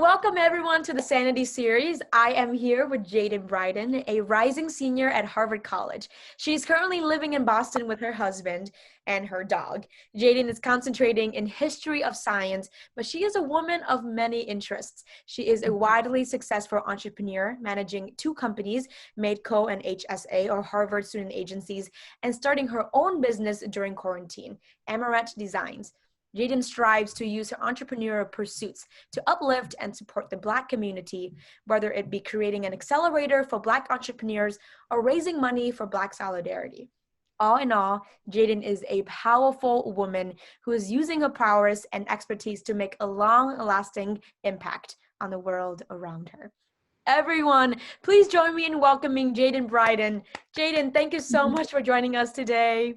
Welcome everyone to the Sanity series. I am here with Jadyn Bryden, a rising senior at Harvard College. She's currently living in Boston with her husband and her dog. Jadyn is concentrating in history of science, but she is a woman of many interests. She is a widely successful entrepreneur, managing two companies, MadeCo and HSA, or Harvard Student Agencies, and starting her own business during quarantine, AmoretteDesigns. Jadyn strives to use her entrepreneurial pursuits to uplift and support the Black community, whether it be creating an accelerator for Black entrepreneurs or raising money for Black solidarity. All in all, Jadyn is a powerful woman who is using her prowess and expertise to make a long-lasting impact on the world around her. Everyone, please join me in welcoming Jadyn Bryden. Jadyn, thank you so much for joining us today.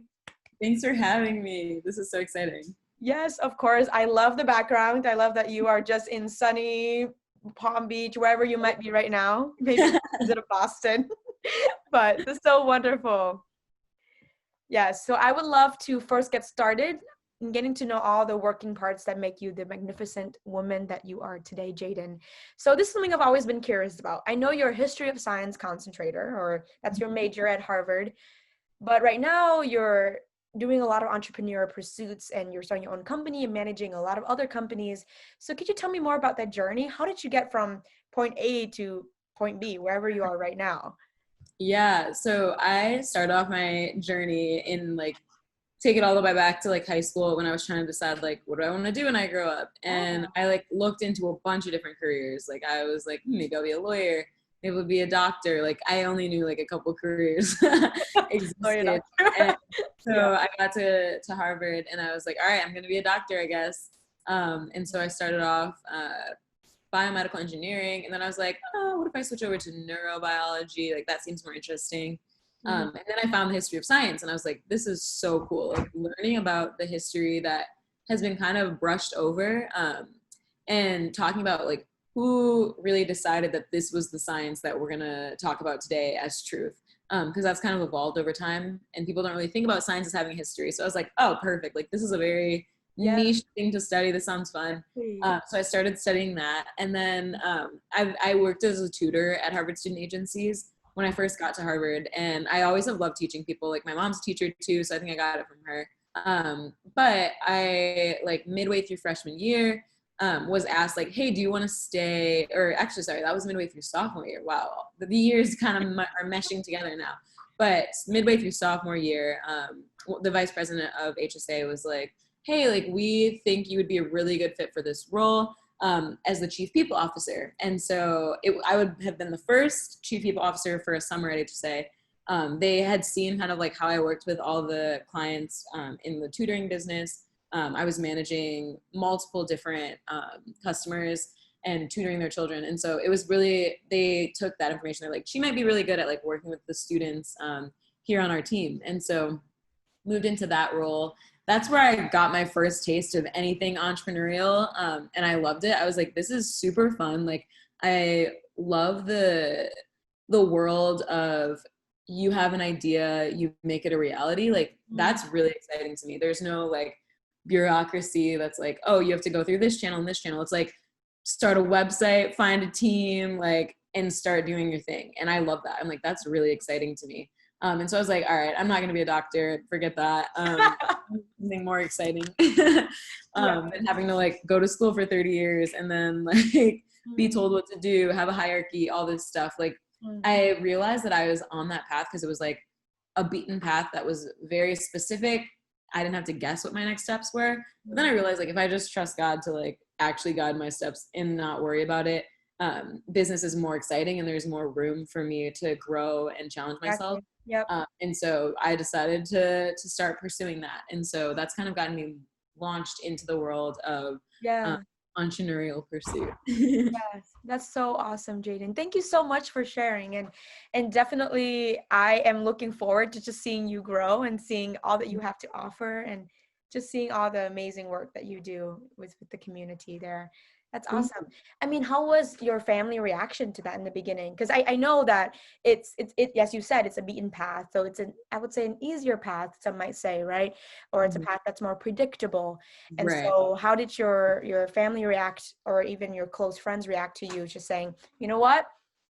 Thanks for having me. This is so exciting. Yes, of course. I love the background. I love that you are just in sunny Palm Beach, wherever you might be right now. Maybe visit Boston, but it's so wonderful. Yes, so I would love to first get started in getting to know all the working parts that make you the magnificent woman that you are today, Jadyn. So this is something I've always been curious about. I know you're a history of science concentrator, or that's your major at Harvard, but right now you're doing a lot of entrepreneurial pursuits and you're starting your own company and managing a lot of other companies. So could you tell me more about that journey? How did you get from point A to point B, wherever you are right now? Yeah, so I started off my journey in take it all the way back to high school when I was trying to decide what do I want to do when I grow up. And I looked into a bunch of different careers. I was maybe I'll be a lawyer, maybe I'll be a doctor. I only knew a couple careers existed. And so I got to Harvard and I was like, all right, I'm going to be a doctor, I guess. And so I started off biomedical engineering. And then I was like, oh, what if I switch over to neurobiology? That seems more interesting. And then I found the history of science and I was like, this is so cool. Learning about the history that has been kind of brushed over and talking about who really decided that this was the science that we're going to talk about today as truth. Because that's kind of evolved over time and people don't really think about science as having a history. So I was like, oh, perfect. This is a very niche thing to study. This sounds fun. So I started studying that. And then I worked as a tutor at Harvard Student Agencies when I first got to Harvard. And I always have loved teaching people. My mom's a teacher too, so I think I got it from her. But I midway through freshman year, was asked hey, do you want to stay, or actually, sorry, that was midway through sophomore year. Wow. The years kind of are meshing together now. But midway through sophomore year, the vice president of HSA was like, hey, we think you would be a really good fit for this role as the chief people officer. And so I would have been the first chief people officer for a summer at HSA. They had seen kind of how I worked with all the clients in the tutoring business. I was managing multiple different customers and tutoring their children. And so it was really, they took that information. They're like, she might be really good at working with the students here on our team. And so moved into that role. That's where I got my first taste of anything entrepreneurial. And I loved it. I was like, this is super fun. I love the world of you have an idea, you make it a reality. That's really exciting to me. There's no bureaucracy that's oh, you have to go through this channel and this channel. It's start a website, find a team, and start doing your thing. And I love that. I'm that's really exciting to me. And so I was like, all right, I'm not going to be a doctor. Forget that. Something more exciting than having to go to school for 30 years and then be told what to do, have a hierarchy, all this stuff. I realized that I was on that path because it was a beaten path that was very specific. I didn't have to guess what my next steps were. But then I realized if I just trust God to actually guide my steps and not worry about it, business is more exciting and there's more room for me to grow and challenge myself. Yep. And so I decided to start pursuing that. And so that's kind of gotten me launched into the world of entrepreneurial pursuit. Yes, that's so awesome, Jadyn. Thank you so much for sharing. And definitely I am looking forward to just seeing you grow and seeing all that you have to offer and just seeing all the amazing work that you do with the community there. That's awesome. I mean, how was your family reaction to that in the beginning? Because I know that it's as you said, it's a beaten path. So it's I would say an easier path, some might say, right? Or it's a path that's more predictable. And Right. so how did your family react, or even your close friends react to you just saying, you know what?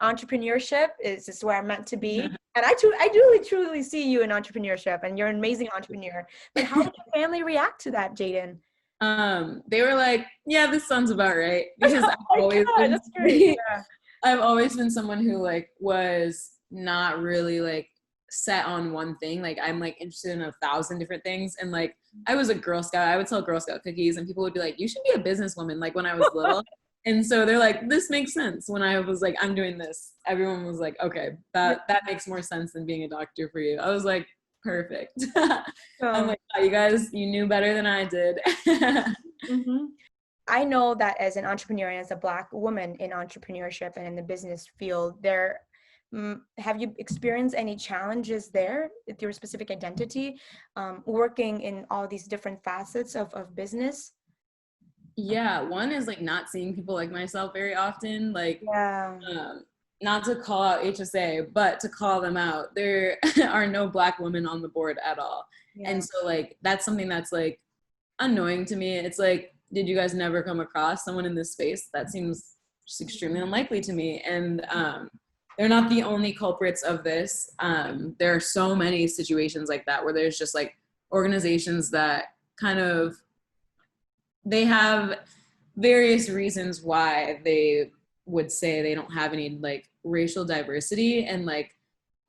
Entrepreneurship is just where I'm meant to be. And I do truly see you in entrepreneurship, and you're an amazing entrepreneur. But how did your family react to that, Jadyn? They were like, yeah, this sounds about right. Because Oh my God, that's great. Yeah. I've always been someone who like was not really like set on one thing. Like I'm like interested in 1,000 different things. And like I was a Girl Scout. I would sell Girl Scout cookies and people would be like, you should be a businesswoman, like when I was little. And so they're like, this makes sense. When I was like, I'm doing this, everyone was like, okay, that makes more sense than being a doctor for you. I was like, perfect. I'm like, oh, you guys, you knew better than I did. I know that as an entrepreneur and as a Black woman in entrepreneurship and in the business field, have you experienced any challenges there with your specific identity, working in all these different facets of business? Yeah, one is like not seeing people like myself very often. Like, not to call out HSA, but to call them out. There are no Black women on the board at all. Yeah. And so like, that's something that's like annoying to me. It's like, did you guys never come across someone in this space? That seems just extremely unlikely to me. And they're not the only culprits of this. There are so many situations like that where there's just like organizations that kind of, they have various reasons why they would say they don't have any like racial diversity. And like,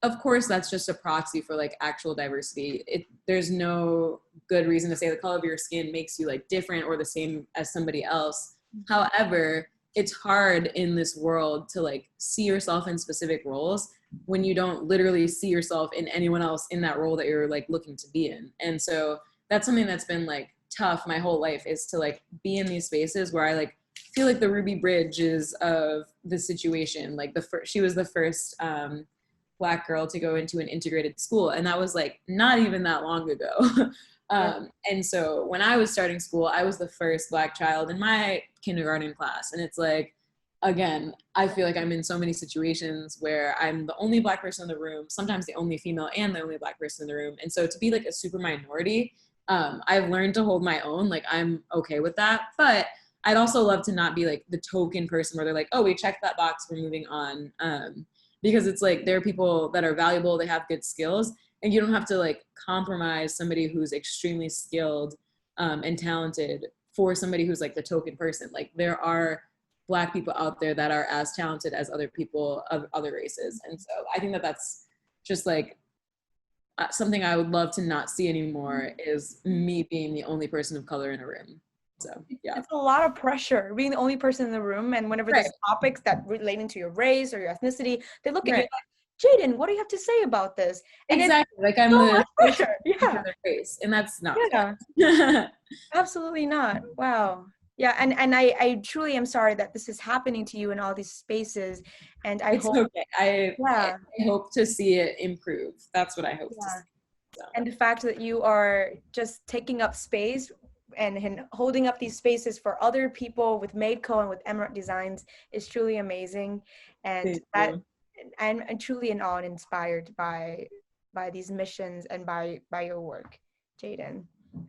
of course, that's just a proxy for like actual diversity. There's no good reason to say the color of your skin makes you like different or the same as somebody else. However, it's hard in this world to like see yourself in specific roles when you don't literally see yourself in anyone else in that role that you're like looking to be in. And so that's something that's been like tough my whole life, is to like be in these spaces where I like feel like the Ruby Bridge is of the situation. Like she was the first Black girl to go into an integrated school, and that was like not even that long ago. And so when I was starting school, I was the first Black child in my kindergarten class. And it's like, again, I feel like I'm in so many situations where I'm the only Black person in the room, sometimes the only female and the only Black person in the room. And so to be like a super minority, I've learned to hold my own. Like I'm okay with that, but I'd also love to not be like the token person where they're like, oh, we checked that box, we're moving on. Because it's like, there are people that are valuable, they have good skills, and you don't have to like compromise somebody who's extremely skilled and talented for somebody who's like the token person. Like there are Black people out there that are as talented as other people of other races. And so I think that that's just like something I would love to not see anymore, is me being the only person of color in a room. So yeah, it's a lot of pressure being the only person in the room, and whenever there's topics that relating to your race or your ethnicity, they look at you like, Jadyn, what do you have to say about this? And exactly, like I'm so the pressure. Yeah, race, and that's not absolutely not. Wow. Yeah, and I truly am sorry that this is happening to you in all these spaces, and I hope okay. I hope to see it improve. That's what I hope to see. So. And the fact that you are just taking up space and holding up these spaces for other people with MadeCo and with AmoretteDesigns is truly amazing. And I'm truly in awe and inspired by these missions and by your work, Jadyn.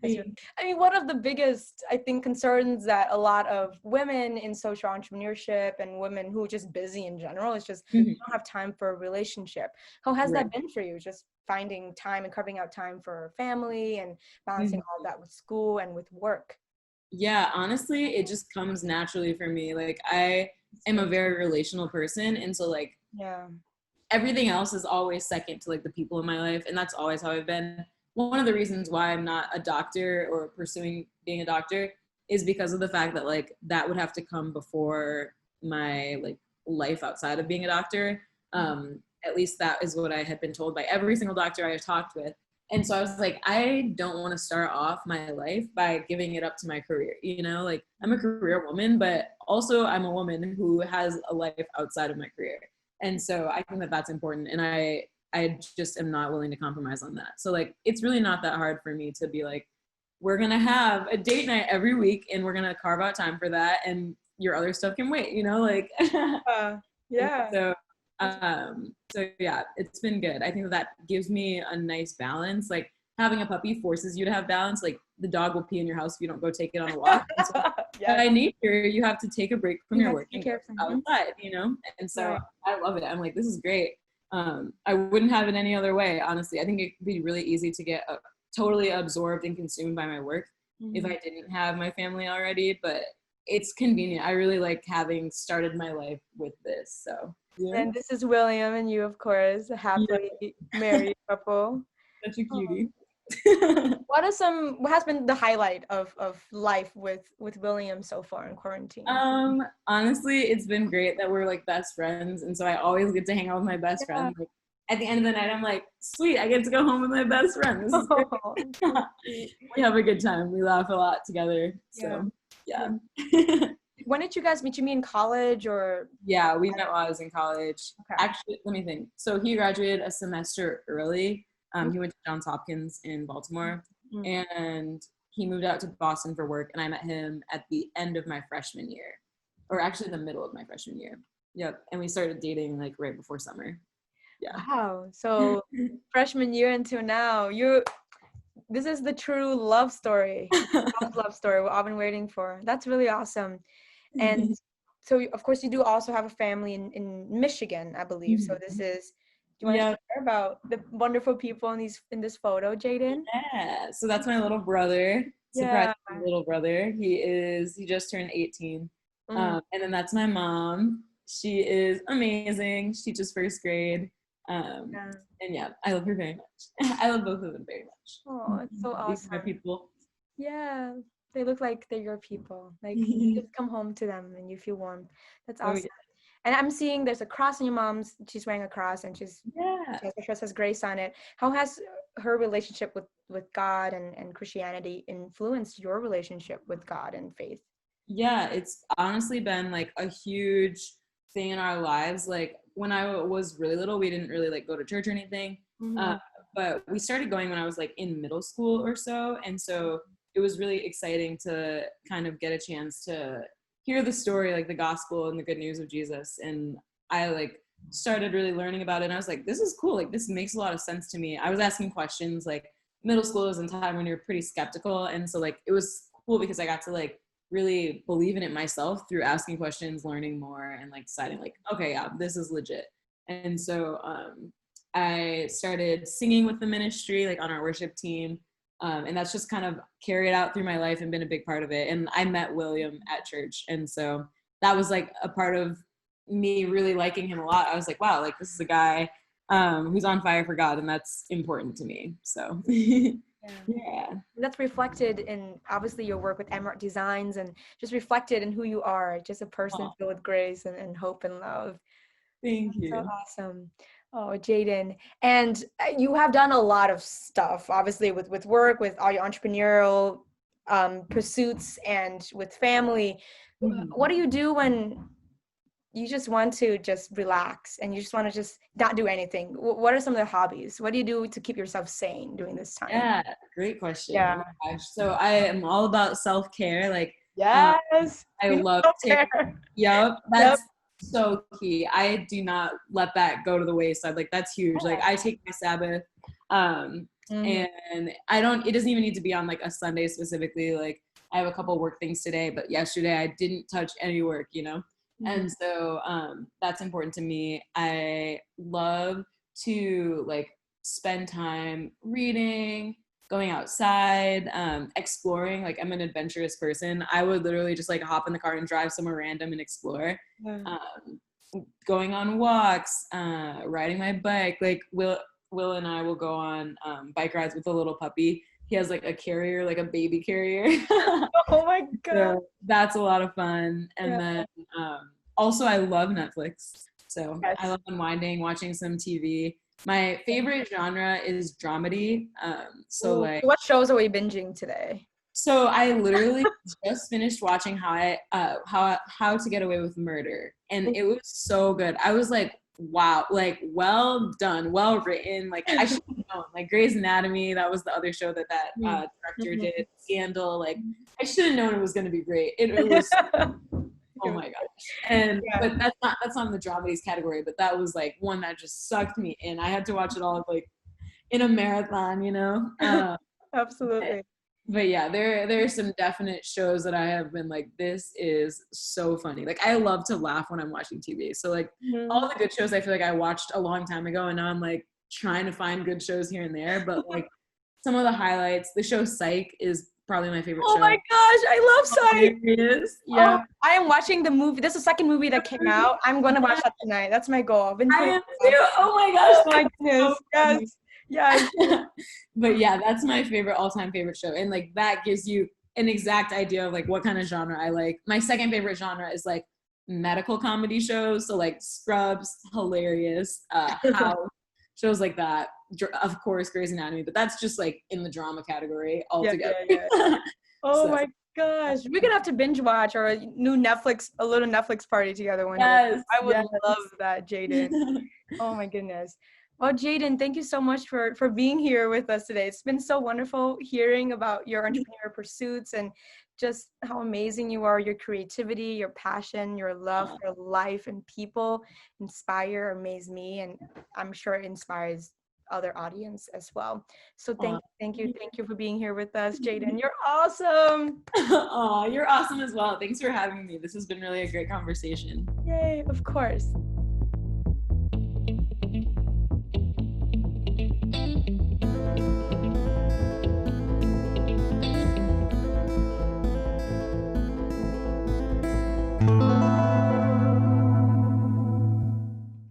I mean, one of the biggest, I think, concerns that a lot of women in social entrepreneurship and women who are just busy in general is just don't have time for a relationship. How has that been for you? Just finding time and carving out time for family and balancing all that with school and with work? Yeah, honestly, it just comes naturally for me. Like I am a very relational person. And so like, everything else is always second to like the people in my life. And that's always how I've been. One of the reasons why I'm not a doctor or pursuing being a doctor is because of the fact that like that would have to come before my like life outside of being a doctor. At least that is what I had been told by every single doctor I have talked with. And so I was like, I don't want to start off my life by giving it up to my career. You know, like I'm a career woman, but also I'm a woman who has a life outside of my career. And so I think that that's important. And I just am not willing to compromise on that. So like, it's really not that hard for me to be like, we're going to have a date night every week and we're going to carve out time for that. And your other stuff can wait, you know, like Yeah. so yeah, it's been good. I think that gives me a nice balance. Like having a puppy forces you to have balance. Like the dog will pee in your house if you don't go take it on a walk. And so Yes. by nature, you have to take a break from your work and go careful. outside, you know? And so Right. I love it. I'm like, this is great. I wouldn't have it any other way, honestly. I think it could be really easy to get totally absorbed and consumed by my work if I didn't have my family already, but it's convenient. I really like having started my life with this. So yeah. And this is William and you, of course, a happily married couple. Such a cutie. What has been the highlight of life with William so far in quarantine? Honestly, it's been great that we're like best friends, and so I always get to hang out with my best friend. Like, at the end of the night, I'm like, sweet, I get to go home with my best friend. This is great. We have a good time. We laugh a lot together. So yeah. When did you guys meet? You meet in college or? Yeah, we met while I was in college. Okay. Actually, let me think. So he graduated a semester early. He went to Johns Hopkins in Baltimore, and he moved out to Boston for work, and I met him at the end of my freshman year, or actually the middle of my freshman year. Yep, and we started dating like right before summer. Yeah. Wow. So freshman year until now, this is the true love story. Love story what I've been waiting for. That's really awesome. And so of course you do also have a family in Michigan, I believe. So this is, do you want to share about the wonderful people in this photo, Jadyn? Yeah. So that's my little brother. Surprise, little brother. He just turned 18. And then that's my mom. She is amazing. She teaches first grade. And yeah, I love her very much. I love both of them very much. Oh, it's so awesome. These are my people. Yeah, they look like they're your people. Like you just come home to them and you feel warm. That's awesome. Oh, yeah. And I'm seeing there's a cross on your mom's. She's wearing a cross and she has grace on it. How has her relationship with God and Christianity influenced your relationship with God and faith? Yeah, it's honestly been like a huge thing in our lives. Like when I was really little, we didn't really like go to church or anything. But we started going when I was like in middle school or so. And so it was really exciting to kind of get a chance to hear the story, like the gospel and the good news of Jesus. And I like started really learning about it. And I was like, this is cool. Like this makes a lot of sense to me. I was asking questions. Like middle school is a time when you're pretty skeptical. And so like it was cool because I got to like really believe in it myself through asking questions, learning more, and like deciding like, okay, yeah, this is legit. And so I started singing with the ministry, like on our worship team. And that's just kind of carried out through my life and been a big part of it. And I met William at church. And so that was like a part of me really liking him a lot. I was like, wow, like this is a guy who's on fire for God. And that's important to me. So yeah. That's reflected in obviously your work with AmoretteDesigns and just reflected in who you are, just a person filled with grace and hope and love. Thank you. So awesome. Oh, Jadyn. And you have done a lot of stuff, obviously, with work, with all your entrepreneurial pursuits and with family. What do you do when you just want to just relax and you just want to just not do anything? What are some of the hobbies? What do you do to keep yourself sane during this time? Yeah, great question. Yeah. Oh my gosh. So I am all about self-care. Like, yes, I love taking, that's so key. I do not let that go to the wayside. Like that's huge. Like I take my Sabbath, and it doesn't even need to be on like a Sunday specifically. Like I have a couple work things today, but yesterday I didn't touch any work, you know? And so, that's important to me. I love to like spend time reading, going outside, exploring. Like I'm an adventurous person. I would literally just like hop in the car and drive somewhere random and explore. Going on walks, riding my bike. Like Will and I will go on bike rides with a little puppy. He has like a carrier, like a baby carrier. Oh my God. So that's a lot of fun. And then also I love Netflix. So I love unwinding, watching some TV. My favorite genre is dramedy. So like, what shows are we binging today? So I literally just finished watching How to Get Away with Murder, and it was so good. I was like, wow, like well done, well written. Like I should have known. Like Grey's Anatomy, that was the other show that director did. Scandal, like I should have known it was going to be great. It was. Oh my gosh. And Yeah. but that's not in the dramedies category, but that was like one that just sucked me in. I had to watch it all like in a marathon, you know. Absolutely. But yeah, there are some definite shows that I have been like, this is so funny. Like I love to laugh when I'm watching TV. So like all the good shows I feel like I watched a long time ago, and now I'm like trying to find good shows here and there. But like some of the highlights, the show Psych is probably my favorite Oh show. my gosh, I love Psych. Yeah. Oh, I am watching the movie. This is the second movie that came out. I'm going to watch that tonight. That's my goal. I've been I putting am too. Oh my gosh. Oh my goodness. So funny. Yes. Yes. But yeah, that's my favorite all-time favorite show. And like that gives you an exact idea of like what kind of genre I like. My second favorite genre is like medical comedy shows. So like Scrubs, hilarious. How shows like that. Of course, Grey's Anatomy, but that's just like in the drama category altogether. Yeah. Oh So, my gosh. We're gonna have to binge watch or a little Netflix party together one day. yes, I would yes. love that, Jadyn. Oh my goodness. Well, Jadyn, thank you so much for being here with us today. It's been so wonderful hearing about your entrepreneurial pursuits and just how amazing you are, your creativity, your passion, your love for life and people amaze me, and I'm sure it inspires other audience as well. So thank you for being here with us, Jadyn. You're awesome. Oh, you're awesome as well. Thanks for having me. This has been really a great conversation. Yay, of course.